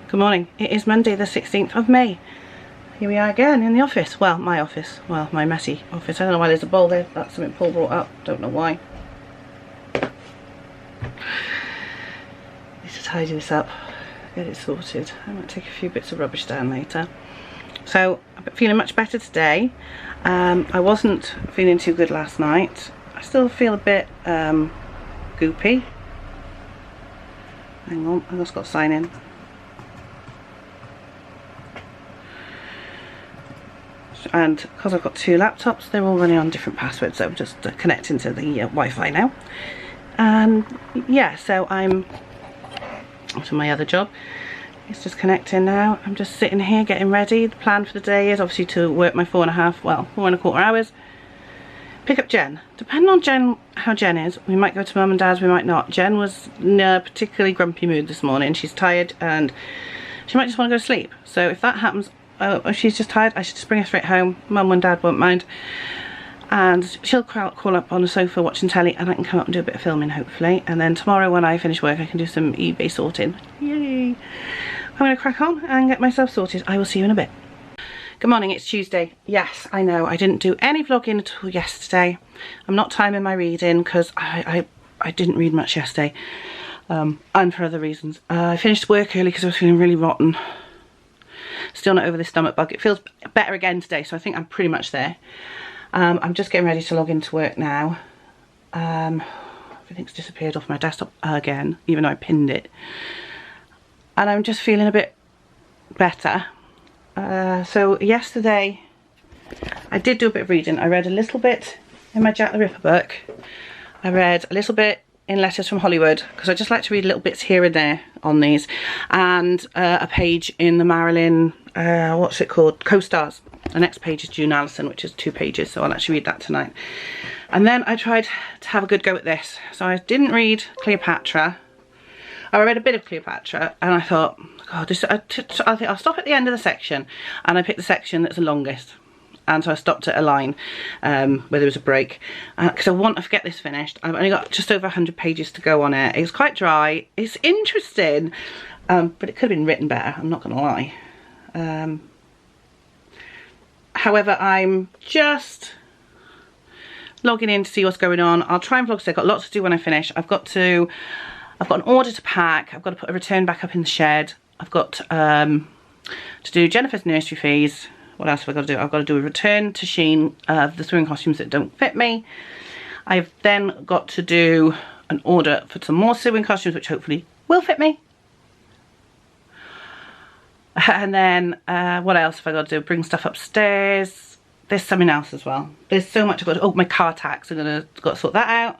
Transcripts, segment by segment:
Good morning. It is Monday the 16th of May. Here we are again in the office. Well, my office. Well, my messy office. I don't know why there's a bowl there. That's something Paul brought up. Don't know why. Need to tidy this up. Get it sorted. I might take a few bits of rubbish down later. So, I'm feeling much better today. I wasn't feeling too good last night. I still feel a bit goopy. Hang on, I've just got to sign in. And because I've got two laptops, they're all running on different passwords, so I'm just connecting to the Wi-Fi now. And yeah, so I'm to my other job. It's just connecting now. I'm just sitting here getting ready. The plan for the day is obviously to work my 4.25 hours. Pick up Jen. Depending on how Jen is, we might go to Mum and Dad's, we might not. Jen was in a particularly grumpy mood this morning. She's tired and she might just want to go to sleep. So if that happens, if she's just tired, I should just bring her straight home. Mum and Dad won't mind. And she'll crawl up on the sofa watching telly, and I can come up and do a bit of filming hopefully. And then tomorrow when I finish work I can do some eBay sorting. Yay! I'm going to crack on and get myself sorted. I will see you in a bit. Good morning, it's Tuesday. Yes, I know, I didn't do any vlogging at all yesterday. I'm not timing my reading because I didn't read much yesterday. And for other reasons. I finished work early because I was feeling really rotten. Still not over this stomach bug. It feels better again today, so I think I'm pretty much there. I'm just getting ready to log into work now. Everything's disappeared off my desktop again, even though I pinned it. And I'm just feeling a bit better. So yesterday I did do a bit of reading. I read a little bit in my Jack the Ripper book. I read a little bit in Letters from Hollywood, because I just like to read little bits here and there on these, and a page in the Marilyn, what's it called, Co-Stars. The next page is June Allison, which is 2 pages, so I'll actually read that tonight. And then I tried to have a good go at this. So I didn't read Cleopatra. I read a bit of Cleopatra and I thought, God, I think I'll stop at the end of the section, and I picked the section that's the longest. And so I stopped at a line where there was a break, because I want to get this finished. I've only got just over 100 pages to go on it. It's quite dry. It's interesting, but it could have been written better, I'm not going to lie. However, I'm just logging in to see what's going on. I'll try and vlog today. I've got lots to do when I finish. I've got an order to pack. I've got to put a return back up in the shed. I've got to do Jennifer's nursery fees. What else have I got to do? I've got to do a return to Shein of the swimming costumes that don't fit me. I've then got to do an order for some more swimming costumes which hopefully will fit me. And then what else have I got to do? Bring stuff upstairs. There's something else as well. There's so much I've got to, oh, my car tax. Got to sort that out.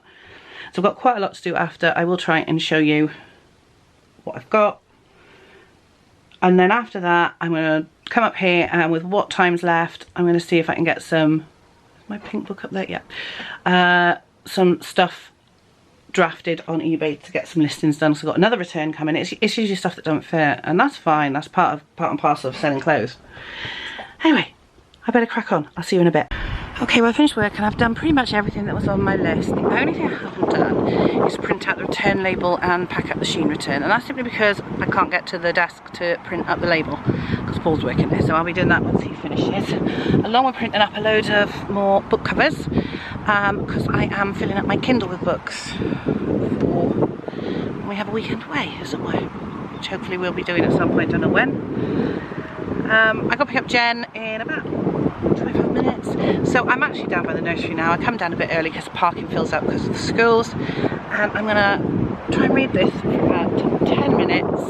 So I've got quite a lot to do after. I will try and show you what I've got. And then after that, I'm going to come up here, and with what time's left, I'm going to see if I can get some, is my pink book up there? Yeah. Some stuff drafted on eBay to get some listings done. So I've got another return coming. It's usually stuff that don't fit, and that's fine. That's part and parcel of selling clothes. Anyway, I better crack on. I'll see you in a bit. Okay, well I finished work and I've done pretty much everything that was on my list. The only thing I haven't done is print out the return label and pack up the Shein return, and that's simply because I can't get to the desk to print up the label because Paul's working there, so I'll be doing that once he finishes, along with printing up a load of more book covers, because I am filling up my Kindle with books for when we have a weekend away somewhere, which hopefully we'll be doing at some point, don't know when. I got to pick up Jen in about 25 minutes. So I'm actually down by the nursery now. I come down a bit early because parking fills up because of the schools. And I'm going to try and read this for about 10 minutes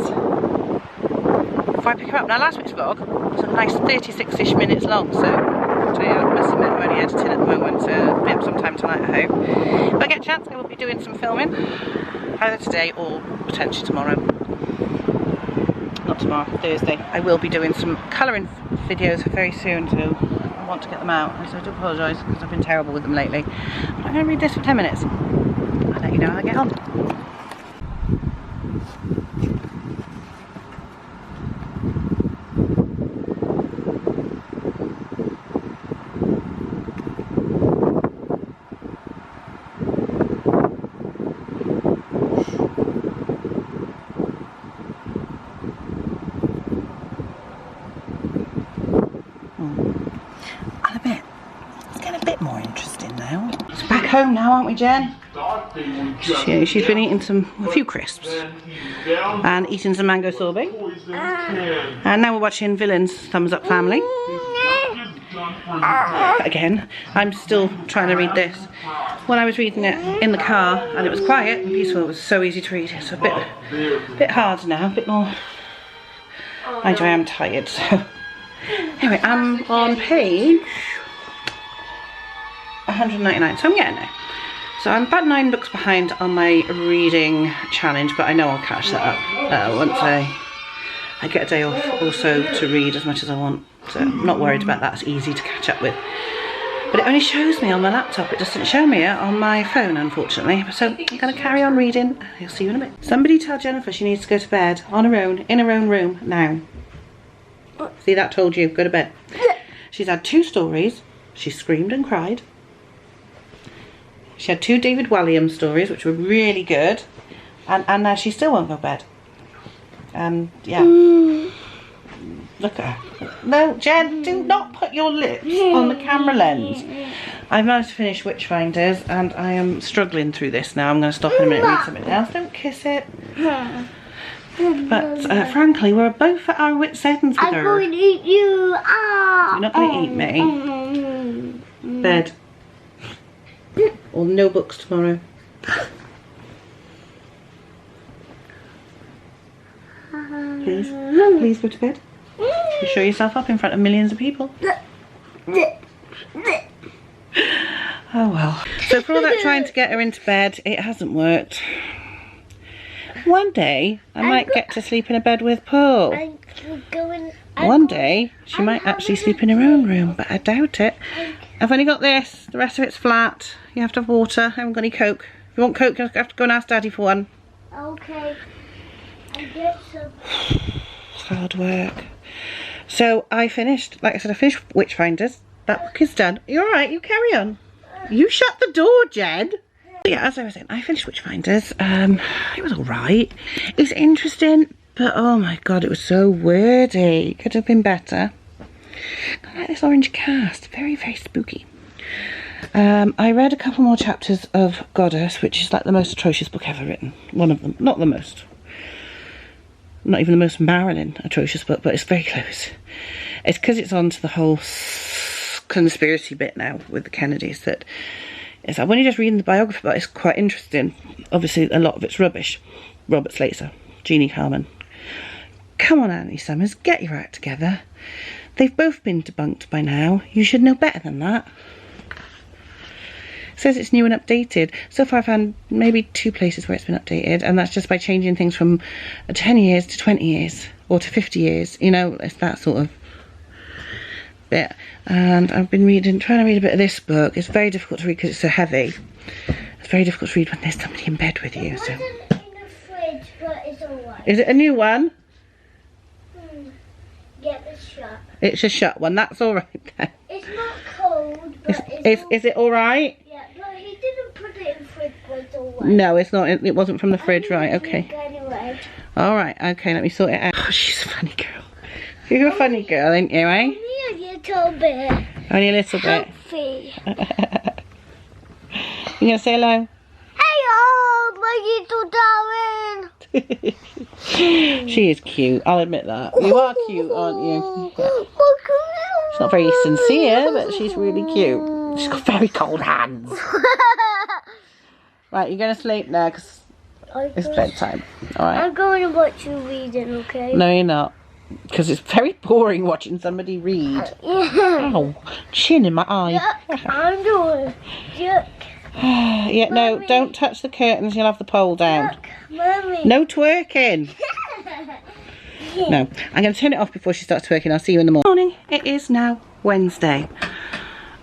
before I pick her up. Now last week's vlog was a nice 36-ish minutes long. So I must admit I'm only editing at the moment. So it'll be up sometime tonight I hope. If I get a chance I will be doing some filming. Either today or potentially tomorrow. Not tomorrow, Thursday. I will be doing some colouring videos very soon, so I want to get them out. So I do apologise because I've been terrible with them lately. But I'm going to read this for 10 minutes. I'll let you know how I get on. home now, aren't we, Jen? She's been eating a few crisps and eating some mango sorbet. And now we're watching Villains Thumbs Up Family. Again, I'm still trying to read this. When I was reading it in the car and it was quiet and peaceful, it was so easy to read. It's a bit harder now, a bit more. I am tired, so. Anyway, I'm on page 199, so I'm getting there. So I'm about 9 books behind on my reading challenge, but I know I'll catch that up once I get a day off also to read as much as I want. So I'm not worried about that, it's easy to catch up with. But it only shows me on my laptop, it doesn't show me it on my phone, unfortunately. So I'm going to carry on reading. I'll see you in a bit. Somebody tell Jennifer she needs to go to bed on her own, in her own room, now. See, that told you, go to bed. She's had 2 stories. She screamed and cried. She had 2 David Walliams stories, which were really good. And now she still won't go to bed. Yeah. Look at her. No, Jen, do not put your lips on the camera lens. I've managed to finish Witchfinders, and I am struggling through this now. I'm going to stop in a minute and read something else. Don't kiss it. But frankly, we're both at our wits' ends with her. I'm going to eat you. You're not going to eat me. Bed. Or no books tomorrow. Please. Please go to bed. You show yourself up in front of millions of people. Oh well. So for all that trying to get her into bed, it hasn't worked. One day, I might get to sleep in a bed with Paul. One day, she might actually sleep in her own room, but I doubt it. I've only got this. The rest of it's flat. You have to have water. I haven't got any Coke. If you want Coke, you have to go and ask Daddy for one. Okay. I get some. It's hard work. So I finished, like I said, I finished Witchfinders. That book is done. You're alright, you carry on. You shut the door, Jed. Yeah, as I was saying, I finished Witchfinders. It was alright. It was interesting, but oh my god, it was so wordy. Could have been better. I like this orange cast. Very, very spooky. I read a couple more chapters of Goddess, which is like the most atrocious book ever written. One of them. Not the most. Not even the most Marilyn atrocious book, but it's very close. It's because it's on to the whole conspiracy bit now with the Kennedys that it's like when you're just reading the biography about it, it's quite interesting. Obviously a lot of it's rubbish. Robert Slater, Jeannie Carmen. Come on, Annie Summers, get your act together. They've both been debunked by now. You should know better than that. It says it's new and updated. So far I found maybe 2 places where it's been updated, and that's just by changing things from 10 years to 20 years or to 50 years. You know, it's that sort of bit. And I've been trying to read a bit of this book. It's very difficult to read because it's so heavy. It's very difficult to read when there's somebody in bed with you. So. It wasn't in the fridge, but it's alright. Is it a new one? Get it shut. It's a shut one. That's all right then. It's not cold, but Is it all right? Yeah, but he didn't put it in the fridge, but it's alright. No, it's not. It wasn't from the fridge, right? Okay. Anyway. All right. Okay, let me sort it out. Oh, she's a funny girl. You're a funny girl, ain't you, eh? Only a little bit. Only a little bit. Healthy. You gonna say hello? Hey, my little darling. She is cute. I'll admit that. You are cute, aren't you? She's not very sincere, but she's really cute. She's got very cold hands. Right, you're gonna sleep now because it's bedtime. All right. I'm going to watch you reading, okay? No, you're not. Because it's very boring watching somebody read. Yeah. Oh, chin in my eye. Yuck, I'm doing. Yuck. Yeah, no, Mummy. don't touch the curtains. You'll have the pole down. Yuck, Mummy. No twerking. No, I'm going to turn it off before she starts twerking. I'll see you in the morning. It is now Wednesday.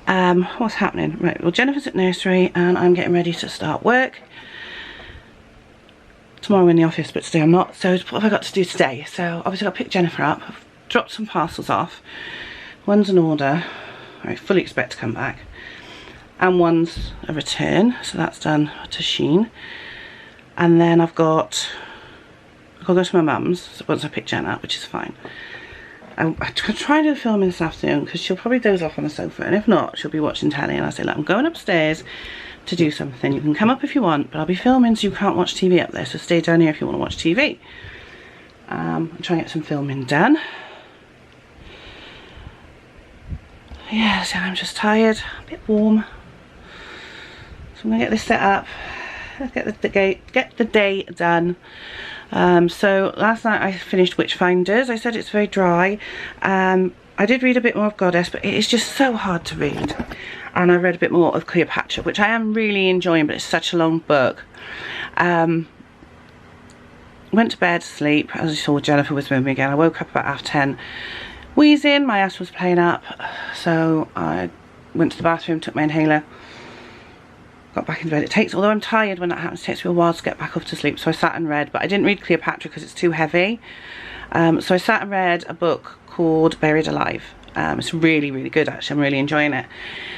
What's happening? Right, well, Jennifer's at nursery and I'm getting ready to start work. Tomorrow I'm in the office, but today I'm not. So what have I got to do today? So obviously I've got to pick Jennifer up. I've dropped some parcels off. One's an order. I fully expect to come back. And one's a return. So that's done to Shein. And then I've got to go to my mum's once I pick Jen up, which is fine. I'm trying to film this afternoon because she'll probably doze off on the sofa. And if not, she'll be watching telly. And I say, look, I'm going upstairs. to do something. You can come up if you want, but I'll be filming, so you can't watch TV up there, so stay down here if you want to watch TV. I'm trying to get some filming done. Yeah, so I'm just tired, a bit warm. So I'm gonna get this set up. Let's get the day done. So last night I finished Witchfinders. I said it's very dry. I did read a bit more of Goddess, but it is just so hard to read. And I read a bit more of Cleopatra, which I am really enjoying, but it's such a long book. Went to bed, sleep. As you saw, Jennifer was with me again. I woke up about 10:30, wheezing. My ass was playing up, so I went to the bathroom, took my inhaler, got back into bed. It takes, although I'm tired when that happens, it takes me a while to get back off to sleep. So I sat and read, but I didn't read Cleopatra because it's too heavy. So I sat and read a book called Buried Alive. It's really, really good actually. I'm really enjoying it.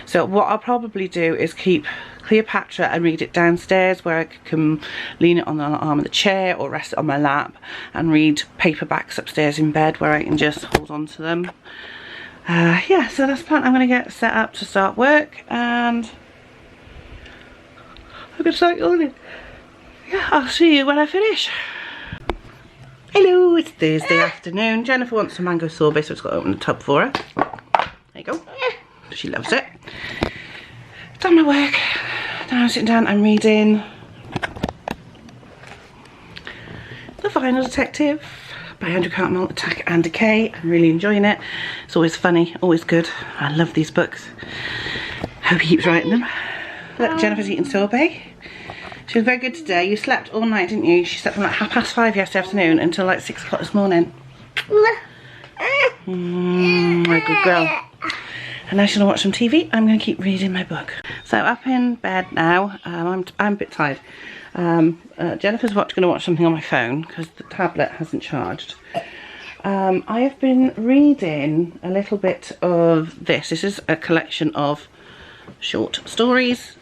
So what I'll probably do is keep Cleopatra and read it downstairs, where I can lean it on the arm of the chair or rest it on my lap, and read paperbacks upstairs in bed where I can just hold on to them. Yeah, so that's the plan. I'm going to get set up to start work, and I'm going to start yawning. Yeah, I'll see you when I finish. Hello, it's Thursday afternoon. Jennifer wants some mango sorbet, so I've just got to open the tub for her. There you go. She loves it. Done my work. Now I'm sitting down and reading The Final Detective by Andrew Cartmel, Attack and Decay. I'm really enjoying it. It's always funny, always good. I love these books. Hope he keeps writing them. Look, Jennifer's eating sorbet. She was very good today. You slept all night, didn't you? She slept from like 5:30 yesterday afternoon until like 6 o'clock this morning. My good girl. And now she's gonna watch some TV. I'm gonna keep reading my book. So up in bed now. I'm a bit tired. Jennifer's gonna watch something on my phone because the tablet hasn't charged. I have been reading a little bit of this. This is a collection of short stories.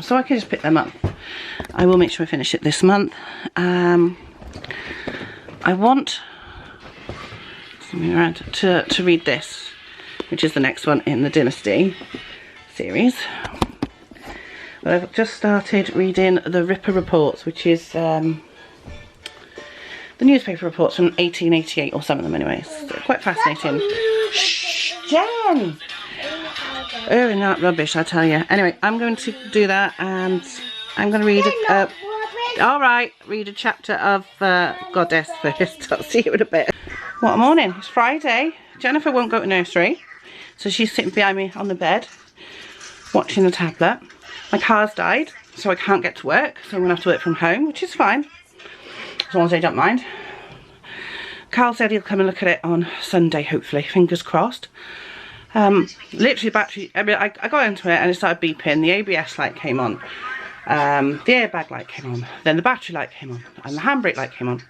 So I can just pick them up. I will make sure I finish it this month. I want to read this, which is the next one in the Dynasty series. But I've just started reading the Ripper Reports, which is the newspaper reports from 1888, or some of them anyways. They're quite fascinating. Shh, Jen! Oh, not rubbish, I tell you. Anyway, I'm going to do that, and I'm going to read read a chapter of Goddess first. I'll see you in a bit. What a morning. It's Friday. Jennifer won't go to nursery, so she's sitting behind me on the bed watching the tablet. My car's died, so I can't get to work, so I'm going to have to work from home, which is fine, as long as I don't mind. Carl said he'll come and look at it on Sunday, hopefully, fingers crossed. Literally battery, I got into it and it started beeping. The ABS light came on, the airbag light came on, then the battery light came on, and the handbrake light came on.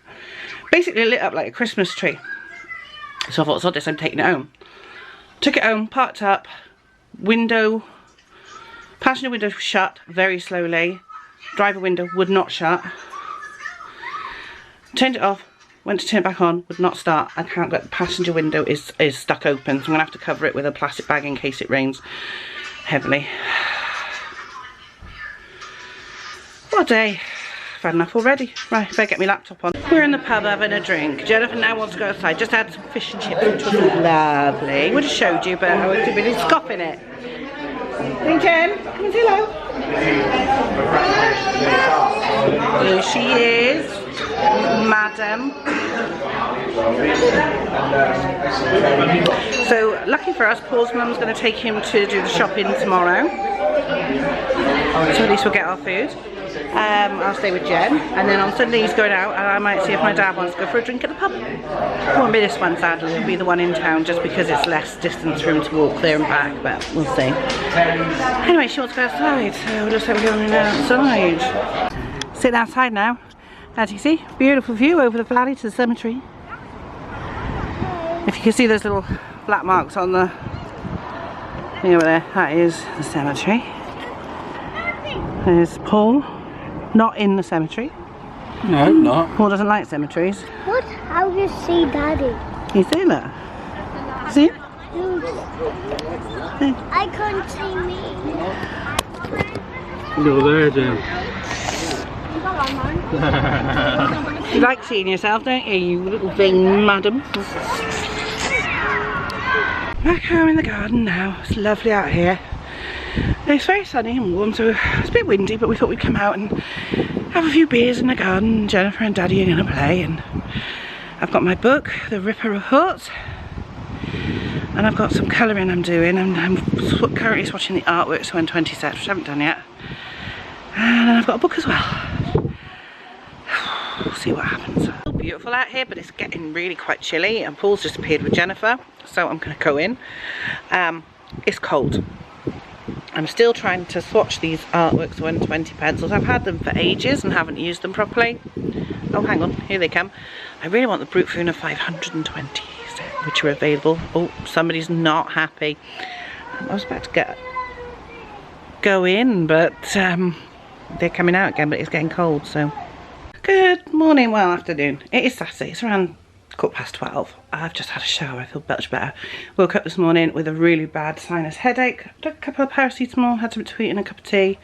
Basically it lit up like a Christmas tree. So I thought, sod this, I'm taking it home. Took it home, parked up, passenger window shut very slowly, driver window would not shut. Turned it off, went to turn it back on, would not start. I can't get, the passenger window is stuck open, so I'm going to have to cover it with a plastic bag in case it rains heavily. What a day. I've had enough already. Right, better get my laptop on. We're in the pub having a drink. Jennifer now wants to go outside. Just had some fish and chips, which was lovely. Would have showed you, but I was too busy scoffing it. Hey Jen, come and say hello. Here she is, madam. So lucky for us, Paul's mum's going to take him to do the shopping tomorrow. So at least we'll get our food. I'll stay with Jen, and then on Sunday he's going out, and I might see if my dad wants to go for a drink at the pub. It won't be this one, sadly. It'll be the one in town, just because it's less distance for him to walk there and back, but we'll see. Anyway, she wants to go outside, so we'll just have her going outside. Sitting outside now. As you see, beautiful view over the valley to the cemetery. If you can see those little black marks on the thing over there, that is the cemetery. There's Paul, not in the cemetery. No, not. Paul doesn't like cemeteries. What? How do you see Daddy? He's there, look. See him? I can't see me. You're there, Jim. You like seeing yourself, don't you, you little vain madam? Back home in the garden now. It's lovely out here. It's very sunny and warm, so it's a bit windy, but we thought we'd come out and have a few beers in the garden. Jennifer and Daddy are going to play, and I've got my book, The Ripper of Hearts, and I've got some colouring I'm doing, and I'm currently swatching the artworks 120 sets, which I haven't done yet. And I've got a book as well. We'll see what happens. It's still beautiful out here, but it's getting really quite chilly, and Paul's just appeared with Jennifer, so I'm going to go in. It's cold. I'm still trying to swatch these Artworks 120 pencils. I've had them for ages and haven't used them properly. Oh, hang on, here they come. I really want the Brute Funa 520, which are available. Oh, somebody's not happy. I was about to go in, but they're coming out again, but it's getting cold, so. Good morning, well, afternoon. It is Saturday, it's around 12:15. I've just had a shower, I feel much better. Woke up this morning with a really bad sinus headache. Took a couple of paracetamol, had some tweet and a cup of tea.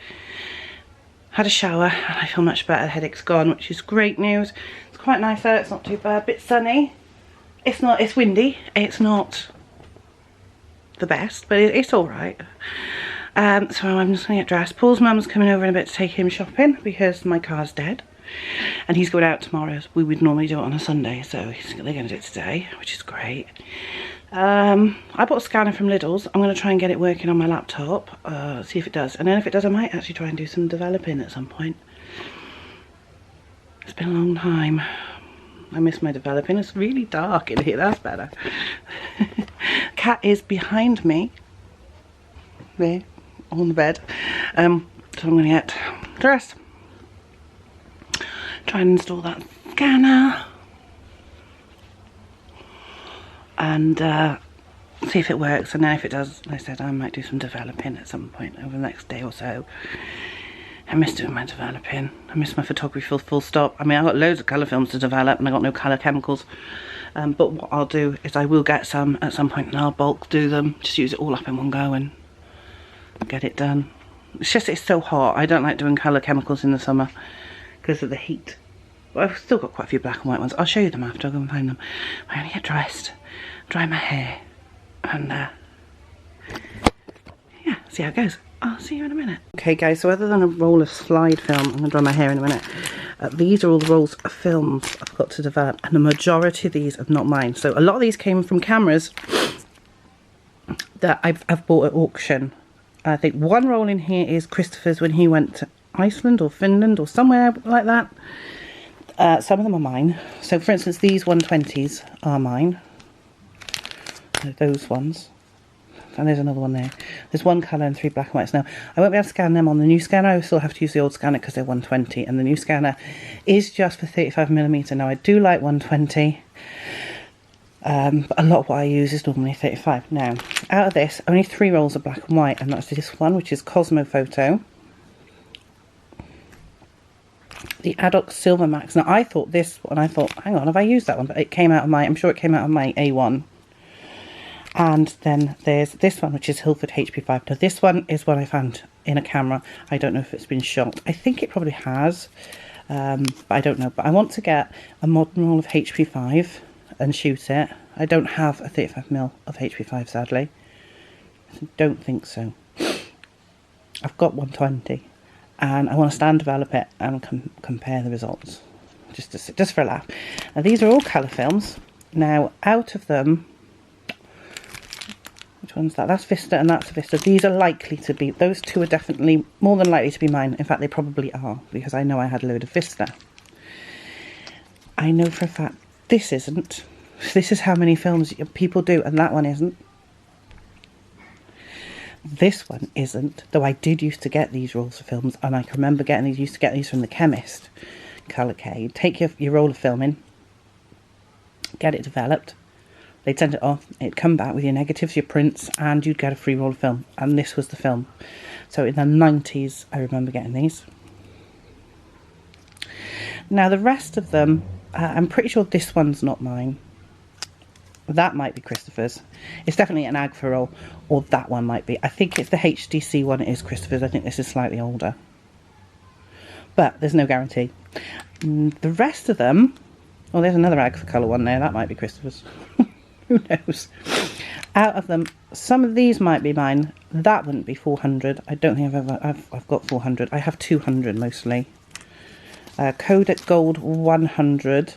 Had a shower, and I feel much better. The headache's gone, which is great news. It's quite nice out, it's not too bad. A bit sunny. It's windy. It's not the best, but it's alright. So I'm just gonna get dressed. Paul's mum's coming over in a bit to take him shopping because my car's dead. And he's going out tomorrow, as we would normally do it on a Sunday, so they're going to do it today, which is great. I bought a scanner from Lidl's. I'm going to try and get it working on my laptop, see if it does. And then if it does, I might actually try and do some developing at some point. It's been a long time. I miss my developing. It's really dark in here, that's better. Cat is behind me, there, on the bed. So I'm going to get dressed. Try and install that scanner and see if it works, and then if it does, like I said, I might do some developing at some point over the next day or so. I miss doing my developing. I miss my photography full stop. I mean, I've got loads of colour films to develop and I've got no colour chemicals, but what I'll do is I will get some at some point and I'll bulk do them, just use it all up in one go and get it done. It's just, it's so hot. I don't like doing colour chemicals in the summer because of the heat. But I've still got quite a few black and white ones. I'll show you them after, I'll go and find them. I'm going to get dressed, dry my hair, and yeah, see how it goes. I'll see you in a minute. Okay guys, so other than a roll of slide film, I'm going to dry my hair in a minute. These are all the rolls of films I've got to develop, and the majority of these are not mine. So a lot of these came from cameras that I've bought at auction. I think one roll in here is Christopher's when he went to Iceland or Finland or somewhere like that. Some of them are mine. So for instance, these 120s are mine. Those ones. And there's another one there. There's one colour and 3 black and whites. Now, I won't be able to scan them on the new scanner. I still have to use the old scanner because they're 120. And the new scanner is just for 35mm. Now, I do like 120. But a lot of what I use is normally 35. Now, out of this, only 3 rolls of black and white. And that's this one, which is Cosmo Photo. The Adox Silver Max. Now, I thought this one, I thought, hang on, have I used that one? But it came out of my, I'm sure it came out of my A1. And then there's this one, which is Hilford HP5. Now, this one is what I found in a camera. I don't know if it's been shot. I think it probably has, but I don't know. But I want to get a modern roll of HP5 and shoot it. I don't have a 35mm of HP5, sadly. I don't think so. I've got 120. And I want to stand develop it and compare the results, just for a laugh. Now these are all colour films. Now out of them, which one's that? That's Vista and that's Vista. These are likely to be, those two are definitely more than likely to be mine. In fact, they probably are, because I know I had a load of Vista. I know for a fact this isn't. This is how many films people do, and that one isn't. This one isn't, though I did used to get these rolls of films, and I can remember getting these, used to get these from the chemist, Colour K. Take your roll of film in, get it developed, they'd send it off, it'd come back with your negatives, your prints, and you'd get a free roll of film, and this was the film. So in the 90s, I remember getting these. Now the rest of them, I'm pretty sure this one's not mine. That might be Christopher's. It's definitely an Agfa roll, or that one might be. I think it's the HDC one, it is Christopher's. I think this is slightly older. but there's no guarantee. The rest of them, oh, there's another Agfacolor one there. That might be Christopher's. Who knows? Out of them, some of these might be mine. That wouldn't be 400. I don't think I've got 400. I have 200 mostly. Kodak Gold 100.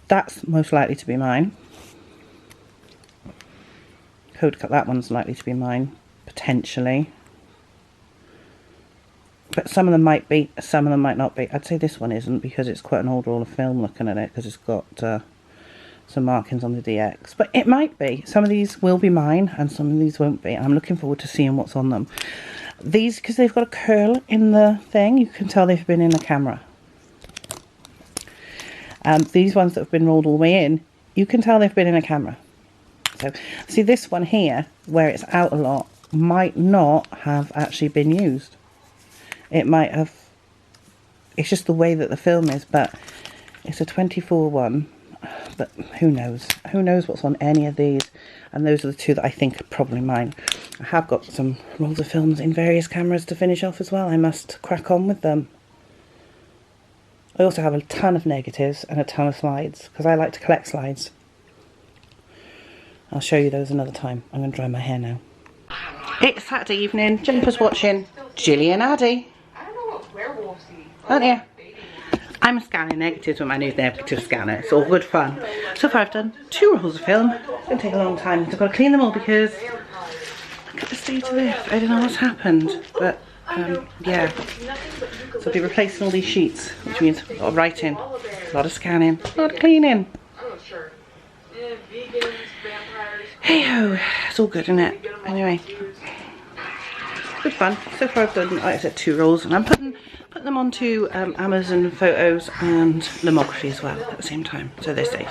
That's most likely to be mine. Kodak, that one's likely to be mine, potentially. But some of them might be, some of them might not be. I'd say this one isn't, because it's quite an old roll of film looking at it, because it's got some markings on the DX. But it might be. Some of these will be mine, and some of these won't be. I'm looking forward to seeing what's on them. These, because they've got a curl in the thing, you can tell they've been in the camera. These ones that have been rolled all the way in, you can tell they've been in a camera. So, see, this one here, where it's out a lot, might not have actually been used. It might have, it's just the way that the film is, but it's a 24 one, but who knows? Who knows what's on any of these? And those are the two that I think are probably mine. I have got some rolls of films in various cameras to finish off as well. I must crack on with them. I also have a ton of negatives and a ton of slides, because I like to collect slides. I'll show you those another time. I'm going to dry my hair now. It's Saturday evening. Jennifer's watching Gilly and Addy. Aren't you? I'm scanning negatives with my new negative scanner. It's all good fun. So far I've done 2 rolls of film. It's going to take a long time. I've got to clean them all because look at the state of this. I don't know what's happened. But yeah. So I'll be replacing all these sheets, which means a lot of writing, a lot of scanning, a lot of cleaning. Hey ho, it's all good, isn't it? Anyway, good fun. So far I've done, like I said, 2 rolls, and I'm putting them onto Amazon Photos and Lomography as well at the same time, so they're safe.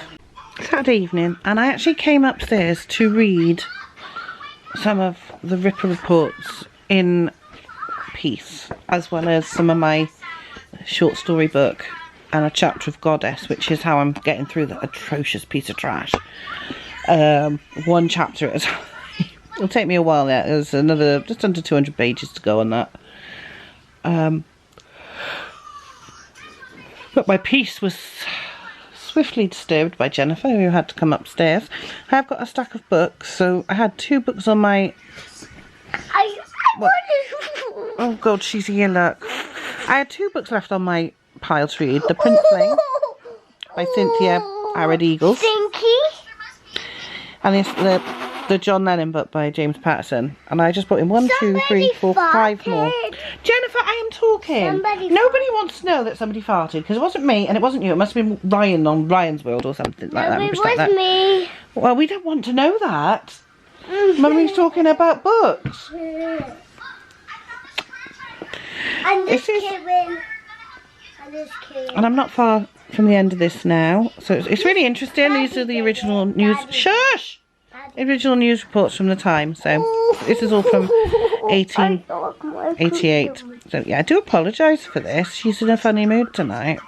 Saturday evening, and I actually came upstairs to read some of the Ripper reports in peace, as well as some of my short story book and a chapter of Goddess, which is how I'm getting through that atrocious piece of trash. One chapter at a time. It'll take me a while yet. There's another just under 200 pages to go on that. But my peace was swiftly disturbed by Jennifer, who had to come upstairs. I have got a stack of books, so I had 2 books on my... Oh god, she's here, look. I had 2 books left on my pile to read. The Princeling by Cynthia Arad Eagles. And it's the John Lennon book by James Patterson. And I just put in 1, 2, 3, 4, 5 more. Jennifer, I am talking. Nobody wants to know that somebody farted, because it wasn't me and it wasn't you. It must have been Ryan on Ryan's World or something like that. It was me. Well, we don't want to know that. Mummy's talking about books. I'm just kidding. And I'm not far from the end of this now, so it's really interesting. These are the original news. Shush! Original news reports from the time. So this is all from 1888. So yeah, I do apologise for this. She's in a funny mood tonight.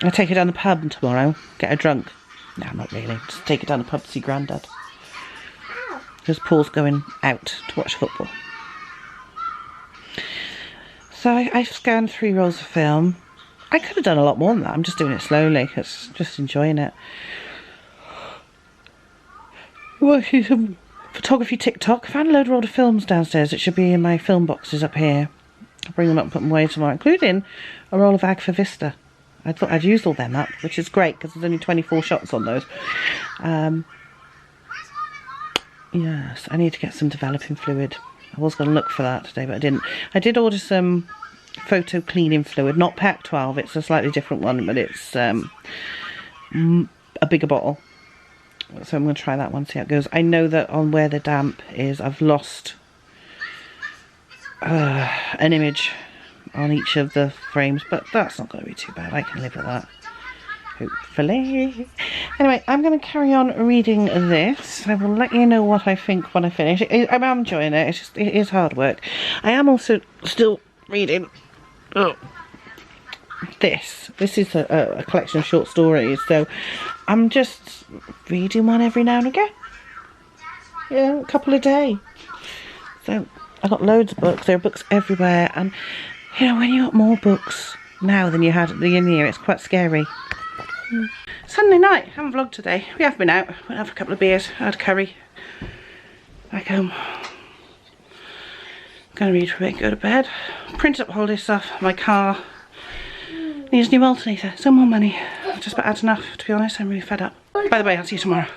I'll take her down the pub tomorrow. Get her drunk. No, not really. Just take her down the pub to see Grandad. Because Paul's going out to watch football. So I've scanned 3 rolls of film. I could have done a lot more than that. I'm just doing it slowly. It's just enjoying it. Watching some photography TikTok. I found a load of roll of films downstairs. It should be in my film boxes up here. I'll bring them up and put them away tomorrow, including a roll of Agfa Vista. I thought I'd used all them up, which is great because there's only 24 shots on those. Yes, I need to get some developing fluid. I was going to look for that today, but I didn't. I did order some photo cleaning fluid, not Pack 12. It's a slightly different one, but it's a bigger bottle. So I'm going to try that one, see how it goes. I know that on where the damp is, I've lost an image on each of the frames, but that's not going to be too bad. I can live with that, hopefully. Anyway, I'm going to carry on reading this. I will let you know what I think when I finish. I'm enjoying it. It's just, it is hard work. I am also still reading this. This is a collection of short stories, so I'm just reading one every now and again. Yeah, a couple a day. So I got loads of books. There are books everywhere, and you know, when you got more books now than you had at the beginning of the year, it's quite scary. Sunday night, haven't vlogged today. We have been out, went out for a couple of beers, had curry. Back home. Gonna read for a bit, go to bed. Printed up holiday stuff. My car needs a new alternator. Some more money. Just about had enough, to be honest. I'm really fed up. By the way, I'll see you tomorrow.